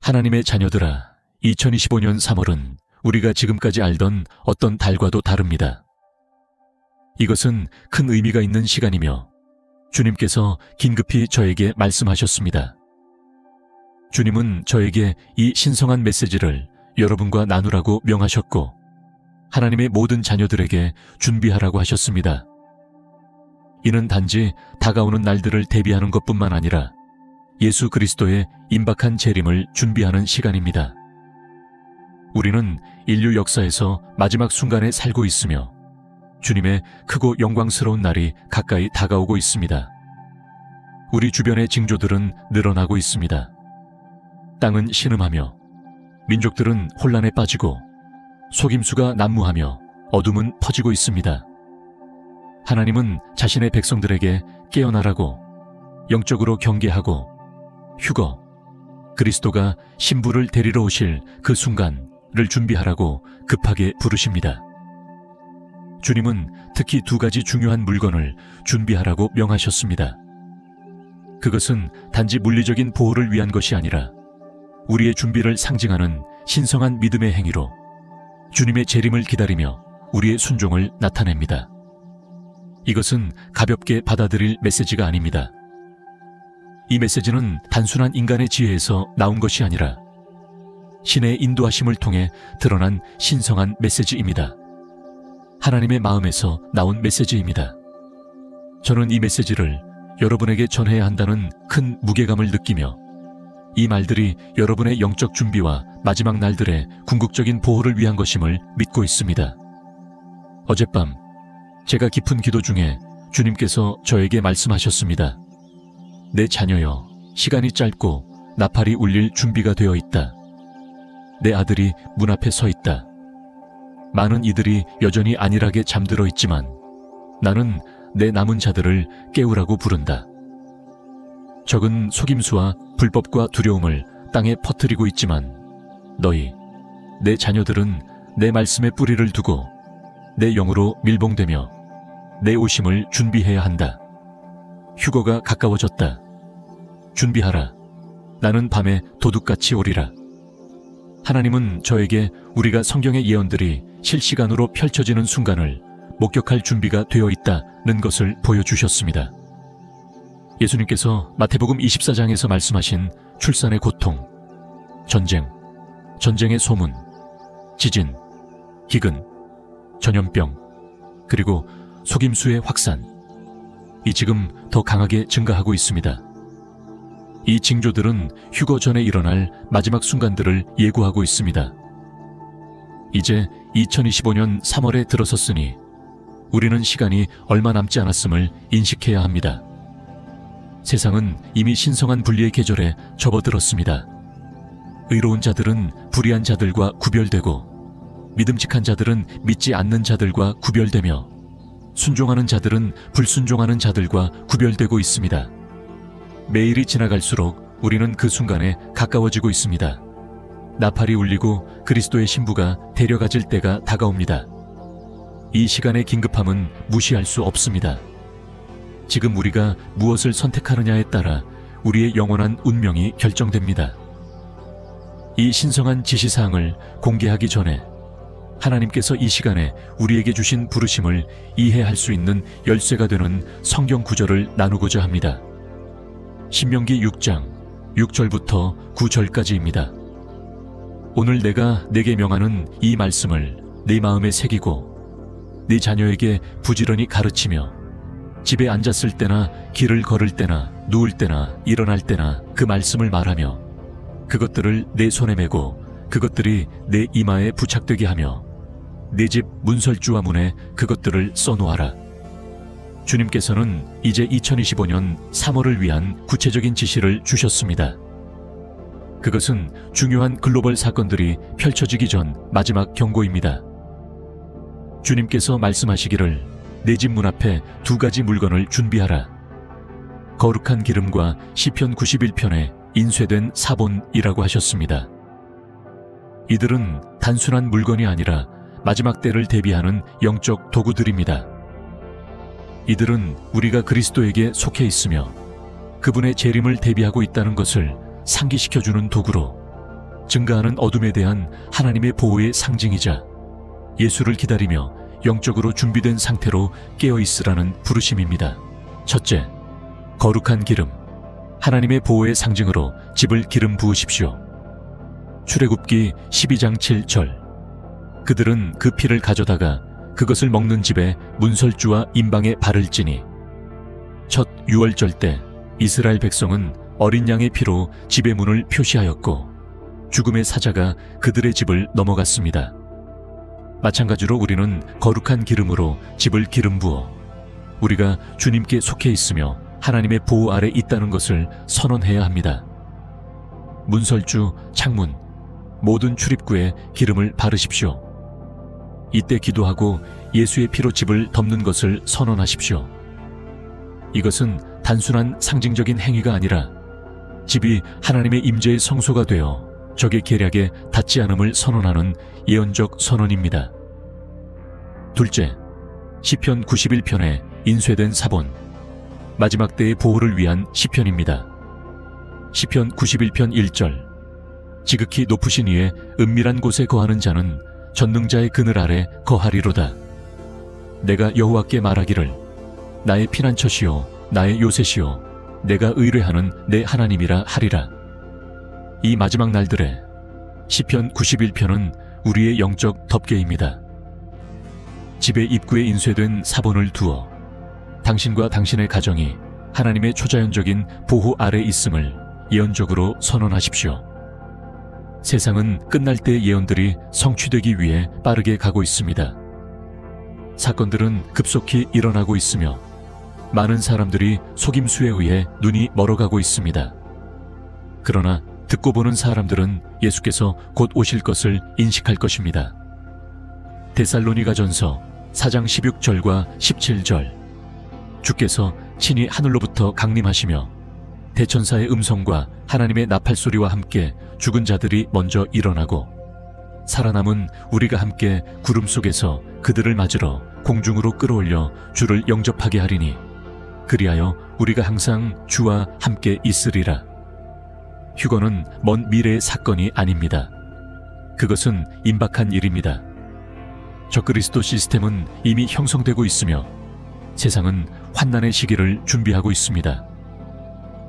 하나님의 자녀들아, 2025년 3월은 우리가 지금까지 알던 어떤 달과도 다릅니다. 이것은 큰 의미가 있는 시간이며 주님께서 긴급히 저에게 말씀하셨습니다. 주님은 저에게 이 신성한 메시지를 여러분과 나누라고 명하셨고 하나님의 모든 자녀들에게 준비하라고 하셨습니다. 이는 단지 다가오는 날들을 대비하는 것뿐만 아니라 예수 그리스도의 임박한 재림을 준비하는 시간입니다. 우리는 인류 역사에서 마지막 순간에 살고 있으며 주님의 크고 영광스러운 날이 가까이 다가오고 있습니다. 우리 주변의 징조들은 늘어나고 있습니다. 땅은 신음하며 민족들은 혼란에 빠지고 속임수가 난무하며 어둠은 퍼지고 있습니다. 하나님은 자신의 백성들에게 깨어나라고 영적으로 경계하고 휴거, 그리스도가 신부를 데리러 오실 그 순간을 준비하라고 급하게 부르십니다. 주님은 특히 두 가지 중요한 물건을 준비하라고 명하셨습니다. 그것은 단지 물리적인 보호를 위한 것이 아니라 우리의 준비를 상징하는 신성한 믿음의 행위로 주님의 재림을 기다리며 우리의 순종을 나타냅니다. 이것은 가볍게 받아들일 메시지가 아닙니다. 이 메시지는 단순한 인간의 지혜에서 나온 것이 아니라 신의 인도하심을 통해 드러난 신성한 메시지입니다. 하나님의 마음에서 나온 메시지입니다. 저는 이 메시지를 여러분에게 전해야 한다는 큰 무게감을 느끼며 이 말들이 여러분의 영적 준비와 마지막 날들의 궁극적인 보호를 위한 것임을 믿고 있습니다. 어젯밤 제가 깊은 기도 중에 주님께서 저에게 말씀하셨습니다. 내 자녀여, 시간이 짧고 나팔이 울릴 준비가 되어 있다. 내 아들이 문 앞에 서 있다. 많은 이들이 여전히 안일하게 잠들어 있지만 나는 내 남은 자들을 깨우라고 부른다. 적은 속임수와 불법과 두려움을 땅에 퍼뜨리고 있지만 너희, 내 자녀들은 내 말씀에 뿌리를 두고 내 영으로 밀봉되며 내 오심을 준비해야 한다. 휴거가 가까워졌다. 준비하라. 나는 밤에 도둑같이 오리라. 하나님은 저에게 우리가 성경의 예언들이 실시간으로 펼쳐지는 순간을 목격할 준비가 되어 있다는 것을 보여주셨습니다. 예수님께서 마태복음 24장에서 말씀하신 출산의 고통, 전쟁, 전쟁의 소문, 지진, 기근, 전염병, 그리고 속임수의 확산, 이 지금 더 강하게 증가하고 있습니다. 이 징조들은 휴거 전에 일어날 마지막 순간들을 예고하고 있습니다. 이제 2025년 3월에 들어섰으니 우리는 시간이 얼마 남지 않았음을 인식해야 합니다. 세상은 이미 신성한 분리의 계절에 접어들었습니다. 의로운 자들은 불의한 자들과 구별되고 믿음직한 자들은 믿지 않는 자들과 구별되며 순종하는 자들은 불순종하는 자들과 구별되고 있습니다. 매일이 지나갈수록 우리는 그 순간에 가까워지고 있습니다. 나팔이 울리고 그리스도의 신부가 데려가질 때가 다가옵니다. 이 시간의 긴급함은 무시할 수 없습니다. 지금 우리가 무엇을 선택하느냐에 따라 우리의 영원한 운명이 결정됩니다. 이 신성한 지시사항을 공개하기 전에 하나님께서 이 시간에 우리에게 주신 부르심을 이해할 수 있는 열쇠가 되는 성경 구절을 나누고자 합니다. 신명기 6장 6절부터 9절까지입니다. 오늘 내가 네게 명하는 이 말씀을 네 마음에 새기고 네 자녀에게 부지런히 가르치며 집에 앉았을 때나 길을 걸을 때나 누울 때나 일어날 때나 그 말씀을 말하며 그것들을 내 손에 메고 그것들이 내 이마에 부착되게 하며 네 집 문설주와 문에 그것들을 써놓아라. 주님께서는 이제 2025년 3월을 위한 구체적인 지시를 주셨습니다. 그것은 중요한 글로벌 사건들이 펼쳐지기 전 마지막 경고입니다. 주님께서 말씀하시기를 내 집 문 앞에 두 가지 물건을 준비하라. 거룩한 기름과 시편 91편에 인쇄된 사본이라고 하셨습니다. 이들은 단순한 물건이 아니라 마지막 때를 대비하는 영적 도구들입니다. 이들은 우리가 그리스도에게 속해 있으며 그분의 재림을 대비하고 있다는 것을 상기시켜주는 도구로 증가하는 어둠에 대한 하나님의 보호의 상징이자 예수를 기다리며 영적으로 준비된 상태로 깨어있으라는 부르심입니다. 첫째, 거룩한 기름. 하나님의 보호의 상징으로 집을 기름 부으십시오. 출애굽기 12장 7절. 그들은 그 피를 가져다가 그것을 먹는 집에 문설주와 임방에 바를지니. 첫 유월절 때 이스라엘 백성은 어린 양의 피로 집의 문을 표시하였고 죽음의 사자가 그들의 집을 넘어갔습니다. 마찬가지로 우리는 거룩한 기름으로 집을 기름 부어 우리가 주님께 속해 있으며 하나님의 보호 아래 있다는 것을 선언해야 합니다. 문설주, 창문, 모든 출입구에 기름을 바르십시오. 이때 기도하고 예수의 피로 집을 덮는 것을 선언하십시오. 이것은 단순한 상징적인 행위가 아니라 집이 하나님의 임재의 성소가 되어 적의 계략에 닿지 않음을 선언하는 예언적 선언입니다. 둘째, 시편 91편에 인쇄된 사본, 마지막 때의 보호를 위한 시편입니다. 시편 91편 1절. 지극히 높으신 이의 은밀한 곳에 거하는 자는 전능자의 그늘 아래 거하리로다. 내가 여호와께 말하기를 나의 피난처시요 나의 요새시요 내가 의뢰하는 내 하나님이라 하리라. 이 마지막 날들에 시편 91편은 우리의 영적 덮개입니다. 집의 입구에 인쇄된 사본을 두어 당신과 당신의 가정이 하나님의 초자연적인 보호 아래 있음을 예언적으로 선언하십시오. 세상은 끝날 때의 예언들이 성취되기 위해 빠르게 가고 있습니다. 사건들은 급속히 일어나고 있으며 많은 사람들이 속임수에 의해 눈이 멀어가고 있습니다. 그러나 듣고 보는 사람들은 예수께서 곧 오실 것을 인식할 것입니다. 데살로니가전서 4장 16절과 17절. 주께서 친히 하늘로부터 강림하시며 대천사의 음성과 하나님의 나팔소리와 함께 죽은 자들이 먼저 일어나고 살아남은 우리가 함께 구름 속에서 그들을 맞으러 공중으로 끌어올려 주를 영접하게 하리니 그리하여 우리가 항상 주와 함께 있으리라. 휴거는 먼 미래의 사건이 아닙니다. 그것은 임박한 일입니다. 적그리스도 시스템은 이미 형성되고 있으며 세상은 환난의 시기를 준비하고 있습니다.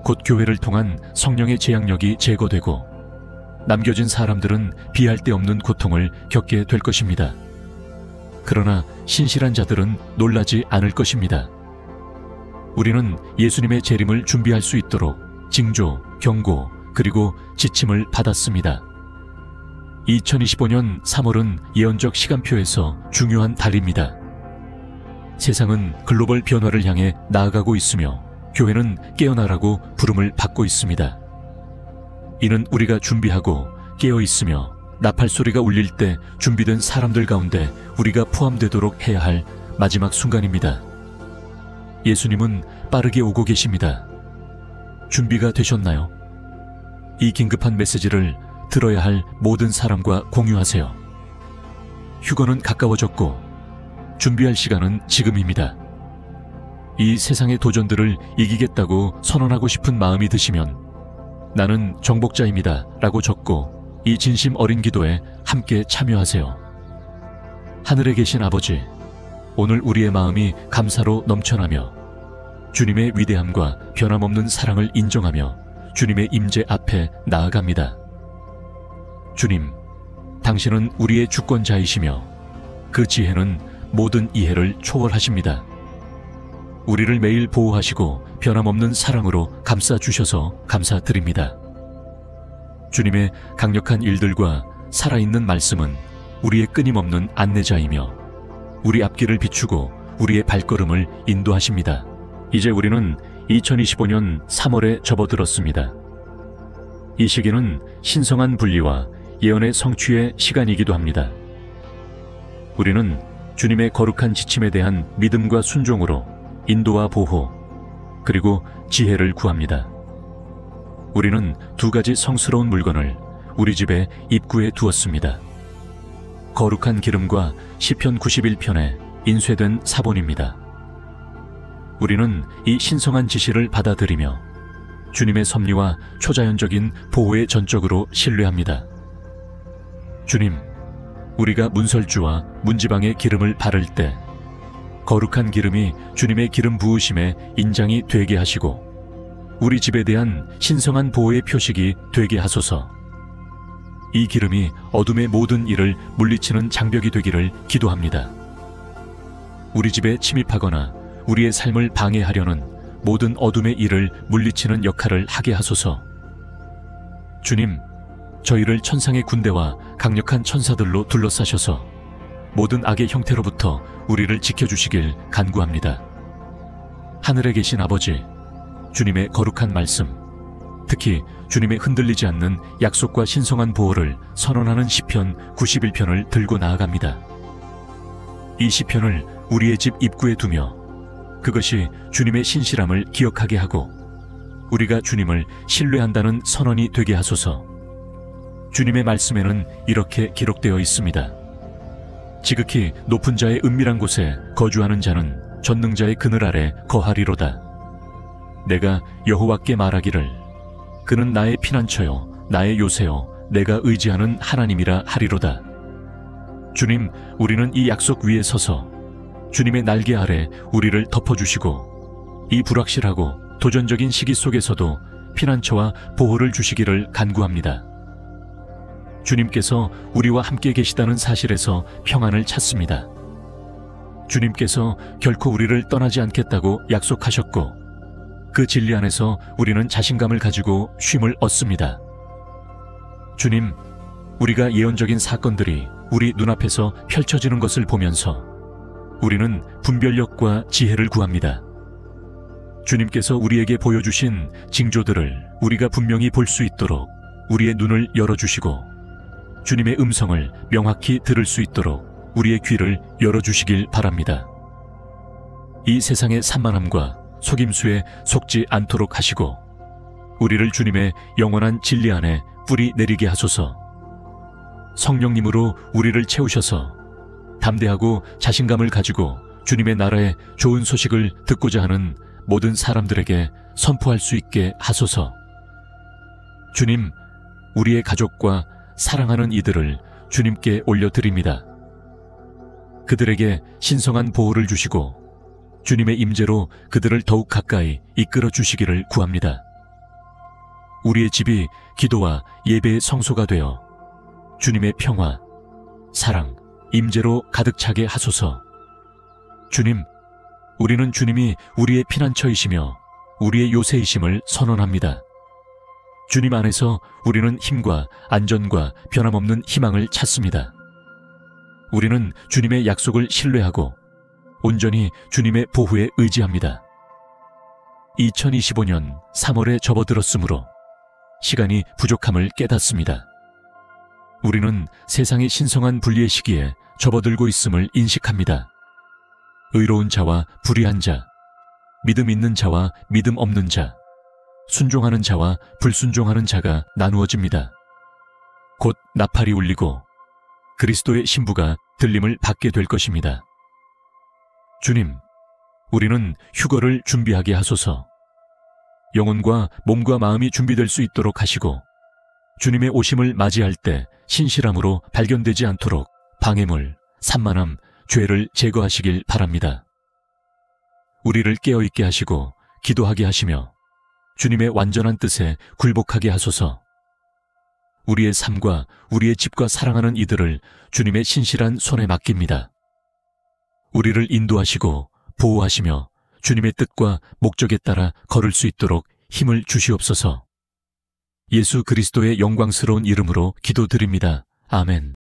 곧 교회를 통한 성령의 제약력이 제거되고 남겨진 사람들은 비할 데 없는 고통을 겪게 될 것입니다. 그러나 신실한 자들은 놀라지 않을 것입니다. 우리는 예수님의 재림을 준비할 수 있도록 징조, 경고, 그리고 지침을 받았습니다. 2025년 3월은 예언적 시간표에서 중요한 달입니다. 세상은 글로벌 변화를 향해 나아가고 있으며 교회는 깨어나라고 부름을 받고 있습니다. 이는 우리가 준비하고 깨어있으며 나팔소리가 울릴 때 준비된 사람들 가운데 우리가 포함되도록 해야 할 마지막 순간입니다. 예수님은 빠르게 오고 계십니다. 준비가 되셨나요? 이 긴급한 메시지를 들어야 할 모든 사람과 공유하세요. 휴거는 가까워졌고 준비할 시간은 지금입니다. 이 세상의 도전들을 이기겠다고 선언하고 싶은 마음이 드시면 나는 정복자입니다 라고 적고 이 진심 어린 기도에 함께 참여하세요. 하늘에 계신 아버지, 오늘 우리의 마음이 감사로 넘쳐나며 주님의 위대함과 변함없는 사랑을 인정하며 주님의 임재 앞에 나아갑니다. 주님, 당신은 우리의 주권자이시며 그 지혜는 모든 이해를 초월하십니다. 우리를 매일 보호하시고 변함없는 사랑으로 감싸주셔서 감사드립니다. 주님의 강력한 일들과 살아있는 말씀은 우리의 끊임없는 안내자이며 우리 앞길을 비추고 우리의 발걸음을 인도하십니다. 이제 우리는 2025년 3월에 접어들었습니다. 이 시기는 신성한 분리와 예언의 성취의 시간이기도 합니다. 우리는 주님의 거룩한 지침에 대한 믿음과 순종으로 인도와 보호, 그리고 지혜를 구합니다. 우리는 두 가지 성스러운 물건을 우리 집의 입구에 두었습니다. 거룩한 기름과 시편 91편에 인쇄된 사본입니다. 우리는 이 신성한 지시를 받아들이며 주님의 섭리와 초자연적인 보호에 전적으로 신뢰합니다. 주님, 우리가 문설주와 문지방에 기름을 바를 때 거룩한 기름이 주님의 기름 부으심의 인장이 되게 하시고 우리 집에 대한 신성한 보호의 표식이 되게 하소서. 이 기름이 어둠의 모든 일을 물리치는 장벽이 되기를 기도합니다. 우리 집에 침입하거나 우리의 삶을 방해하려는 모든 어둠의 일을 물리치는 역할을 하게 하소서. 주님, 저희를 천상의 군대와 강력한 천사들로 둘러싸셔서 모든 악의 형태로부터 우리를 지켜주시길 간구합니다. 하늘에 계신 아버지, 주님의 거룩한 말씀, 특히 주님의 흔들리지 않는 약속과 신성한 보호를 선언하는 시편 91편을 들고 나아갑니다. 이 시편을 우리의 집 입구에 두며 그것이 주님의 신실함을 기억하게 하고 우리가 주님을 신뢰한다는 선언이 되게 하소서. 주님의 말씀에는 이렇게 기록되어 있습니다. 지극히 높은 자의 은밀한 곳에 거주하는 자는 전능자의 그늘 아래 거하리로다. 내가 여호와께 말하기를 그는 나의 피난처요 나의 요새요 내가 의지하는 하나님이라 하리로다. 주님, 우리는 이 약속 위에 서서 주님의 날개 아래 우리를 덮어주시고 이 불확실하고 도전적인 시기 속에서도 피난처와 보호를 주시기를 간구합니다. 주님께서 우리와 함께 계시다는 사실에서 평안을 찾습니다. 주님께서 결코 우리를 떠나지 않겠다고 약속하셨고 그 진리 안에서 우리는 자신감을 가지고 쉼을 얻습니다. 주님, 우리가 예언적인 사건들이 우리 눈앞에서 펼쳐지는 것을 보면서 우리는 분별력과 지혜를 구합니다. 주님께서 우리에게 보여주신 징조들을 우리가 분명히 볼 수 있도록 우리의 눈을 열어주시고 주님의 음성을 명확히 들을 수 있도록 우리의 귀를 열어주시길 바랍니다. 이 세상의 산만함과 속임수에 속지 않도록 하시고 우리를 주님의 영원한 진리 안에 뿌리 내리게 하소서. 성령님으로 우리를 채우셔서 담대하고 자신감을 가지고 주님의 나라의 좋은 소식을 듣고자 하는 모든 사람들에게 선포할 수 있게 하소서. 주님, 우리의 가족과 사랑하는 이들을 주님께 올려드립니다. 그들에게 신성한 보호를 주시고 주님의 임재로 그들을 더욱 가까이 이끌어 주시기를 구합니다. 우리의 집이 기도와 예배의 성소가 되어 주님의 평화, 사랑, 임재로 가득 차게 하소서. 주님, 우리는 주님이 우리의 피난처이시며 우리의 요새이심을 선언합니다. 주님 안에서 우리는 힘과 안전과 변함없는 희망을 찾습니다. 우리는 주님의 약속을 신뢰하고 온전히 주님의 보호에 의지합니다. 2025년 3월에 접어들었으므로 시간이 부족함을 깨닫습니다. 우리는 세상의 신성한 분리의 시기에 접어들고 있음을 인식합니다. 의로운 자와 불의한 자, 믿음 있는 자와 믿음 없는 자, 순종하는 자와 불순종하는 자가 나누어집니다. 곧 나팔이 울리고 그리스도의 신부가 들림을 받게 될 것입니다. 주님, 우리는 휴거를 준비하게 하소서. 영혼과 몸과 마음이 준비될 수 있도록 하시고 주님의 오심을 맞이할 때 신실함으로 발견되지 않도록 방해물, 산만함, 죄를 제거하시길 바랍니다. 우리를 깨어있게 하시고 기도하게 하시며 주님의 완전한 뜻에 굴복하게 하소서. 우리의 삶과 우리의 집과 사랑하는 이들을 주님의 신실한 손에 맡깁니다. 우리를 인도하시고 보호하시며 주님의 뜻과 목적에 따라 걸을 수 있도록 힘을 주시옵소서. 예수 그리스도의 영광스러운 이름으로 기도드립니다. 아멘.